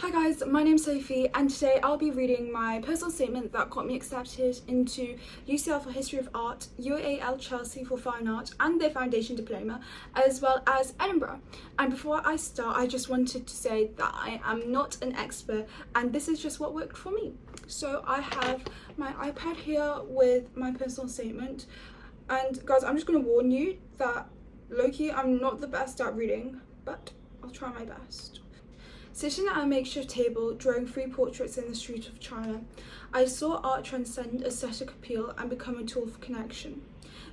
Hi guys, my name's Sophie and today I'll be reading my personal statement that got me accepted into UCL for History of Art, UAL Chelsea for Fine Art and their Foundation Diploma, as well as Edinburgh. And before I start, I just wanted to say that I am not an expert and this is just what worked for me. So I have my iPad here with my personal statement, and guys, I'm just going to warn you that low-key I'm not the best at reading, but I'll try my best. Sitting at a makeshift table, drawing 3 portraits in the street of China, I saw art transcend aesthetic appeal and become a tool for connection.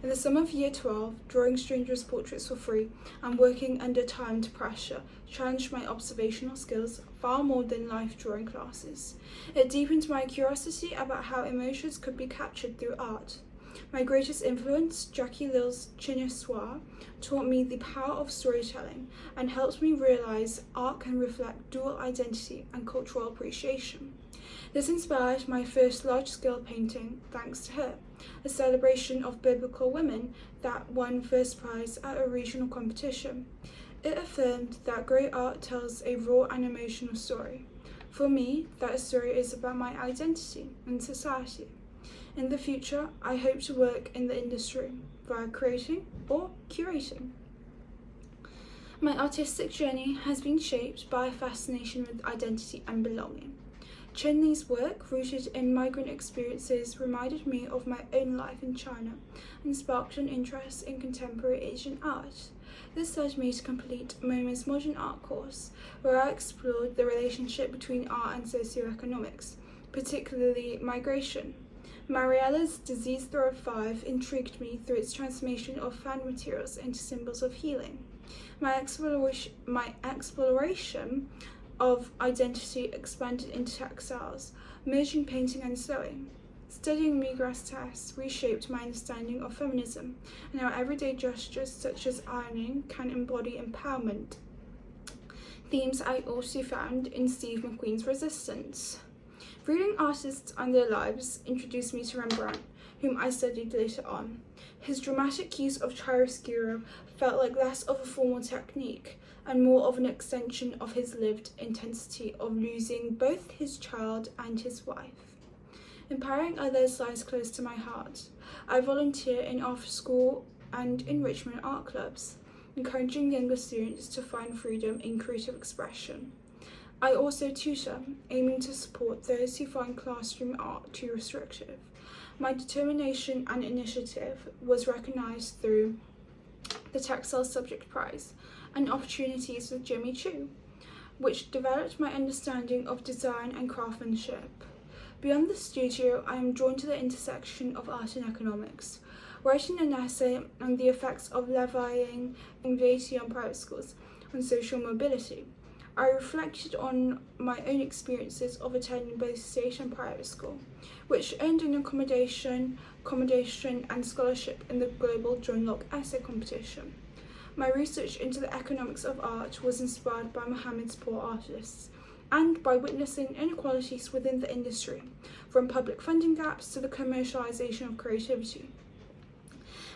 In the summer of year 12, drawing strangers' portraits for free and working under timed pressure challenged my observational skills far more than life drawing classes. It deepened my curiosity about how emotions could be captured through art. My greatest influence, Jackie Lille's Chine Soir, taught me the power of storytelling and helped me realise art can reflect dual identity and cultural appreciation. This inspired my first large-scale painting, thanks to her, a celebration of biblical women that won first prize at a regional competition. It affirmed that great art tells a raw and emotional story. For me, that story is about my identity and society. In the future, I hope to work in the industry, via creating or curating. My artistic journey has been shaped by a fascination with identity and belonging. Chen Li's work, rooted in migrant experiences, reminded me of my own life in China and sparked an interest in contemporary Asian art. This led me to complete MoMA's Modern Art course, where I explored the relationship between art and socioeconomics, particularly migration. Mariella's Disease Throw 5 intrigued me through its transformation of fan materials into symbols of healing. My exploration of identity expanded into textiles, merging painting and sewing. Studying Migras tests reshaped my understanding of feminism and how everyday gestures such as ironing can embody empowerment. Themes I also found in Steve McQueen's Resistance. Reading artists and their lives introduced me to Rembrandt, whom I studied later on. His dramatic use of chiaroscuro felt like less of a formal technique and more of an extension of his lived intensity of losing both his child and his wife. Empowering others lies close to my heart. I volunteer in after-school and enrichment art clubs, encouraging younger students to find freedom in creative expression. I also tutor, aiming to support those who find classroom art too restrictive. My determination and initiative was recognised through the Textile Subject Prize and opportunities with Jimmy Choo, which developed my understanding of design and craftsmanship. Beyond the studio, I am drawn to the intersection of art and economics, writing an essay on the effects of levying VAT on private schools on social mobility. I reflected on my own experiences of attending both state and private school, which earned an accommodation and scholarship in the Global John Locke Essay Competition. My research into the economics of art was inspired by Mohammed's poor artists and by witnessing inequalities within the industry, from public funding gaps to the commercialisation of creativity.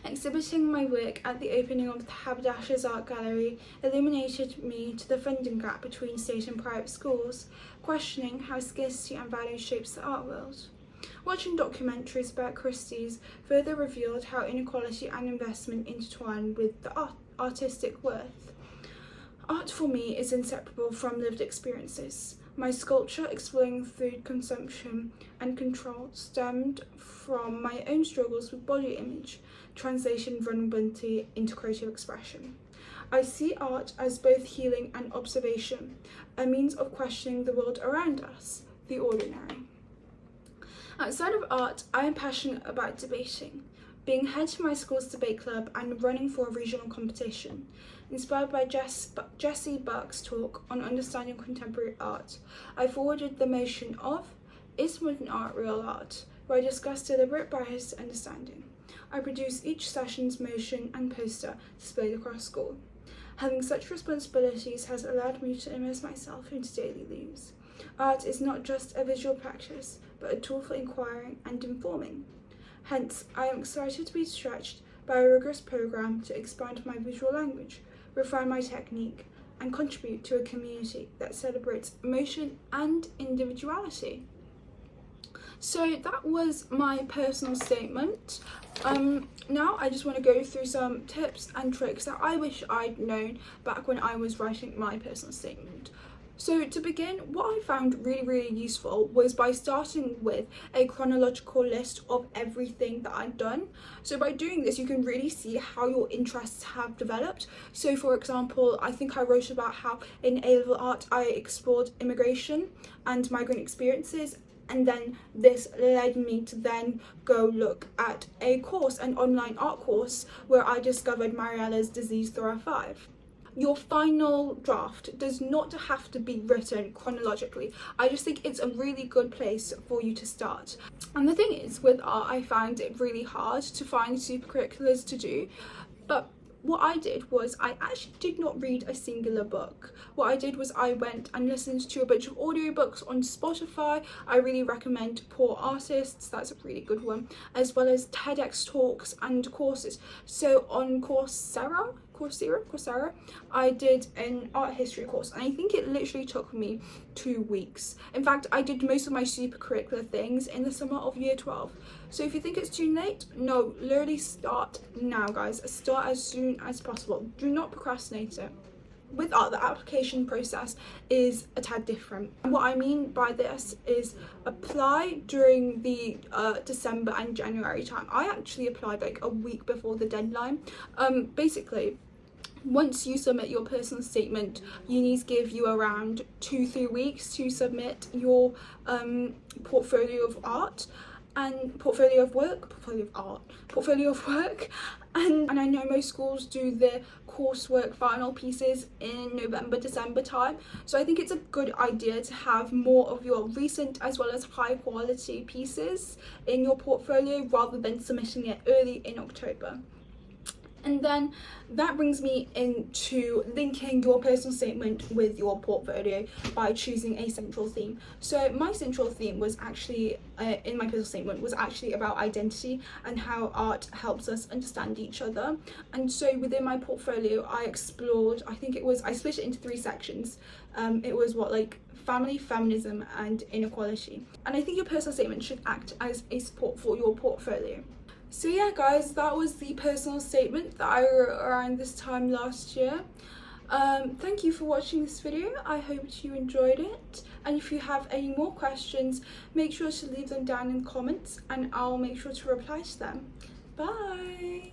Exhibiting my work at the opening of the Haberdashers Art Gallery illuminated me to the funding gap between state and private schools, questioning how scarcity and value shapes the art world. Watching documentaries about Christie's further revealed how inequality and investment intertwine with the artistic worth. Art for me is inseparable from lived experiences. My sculpture exploring food consumption and control stemmed from my own struggles with body image, translation vulnerability into creative expression. I see art as both healing and observation, a means of questioning the world around us, the ordinary. Outside of art, I am passionate about debating, being head to my school's debate club and running for a regional competition. Inspired by Jessie Burke's talk on understanding contemporary art, I forwarded the motion of Is Modern Art Real Art?, where I discussed deliberate bias to understanding. I produce each session's motion and poster displayed across school. Having such responsibilities has allowed me to immerse myself into daily lives. Art is not just a visual practice, but a tool for inquiring and informing. Hence, I am excited to be stretched by a rigorous programme to expand my visual language, refine my technique, and contribute to a community that celebrates emotion and individuality. So that was my personal statement. Now I just want to go through some tips and tricks that I wish I'd known back when I was writing my personal statement. So to begin, what I found really useful was by starting with a chronological list of everything that I'd done. So by doing this, you can really see how your interests have developed. So for example, I think I wrote about how in A-level art I explored immigration and migrant experiences, and then this led me to then go look at a course, an online art course, where I discovered Mariella's Disease Thorough 5. Your final draft does not have to be written chronologically. I just think it's a really good place for you to start. And the thing is, with art, I found it really hard to find supercurriculars to do, but what I did was I actually did not read a singular book. What I did was I went and listened to a bunch of audiobooks on Spotify. I really recommend Poor Artists, that's a really good one, as well as TEDx talks and courses. So on Coursera, I did an art history course, and I think it literally took me 2 weeks. In fact, I did most of my supercurricular things in the summer of year 12. So if you think it's too late, no, literally start now, guys. Start as soon as possible. Do not procrastinate it. With art, the application process is a tad different. And what I mean by this is apply during the December and January time. I actually applied like a week before the deadline. Basically, once you submit your personal statement, unis give you around 2-3 weeks to submit your portfolio of art and portfolio of work, and I know most schools do their coursework final pieces in November, December time, so I think it's a good idea to have more of your recent as well as high quality pieces in your portfolio rather than submitting it early in October. And then that brings me into linking your personal statement with your portfolio by choosing a central theme. So my central theme was actually, in my personal statement, was actually about identity and how art helps us understand each other. And so within my portfolio, I explored, I split it into 3 sections. It was family, feminism, and inequality. And I think your personal statement should act as a support for your portfolio. So yeah, guys, that was the personal statement that I wrote around this time last year. Thank you for watching this video. I hope you enjoyed it. And if you have any more questions, make sure to leave them down in the comments and I'll make sure to reply to them. Bye!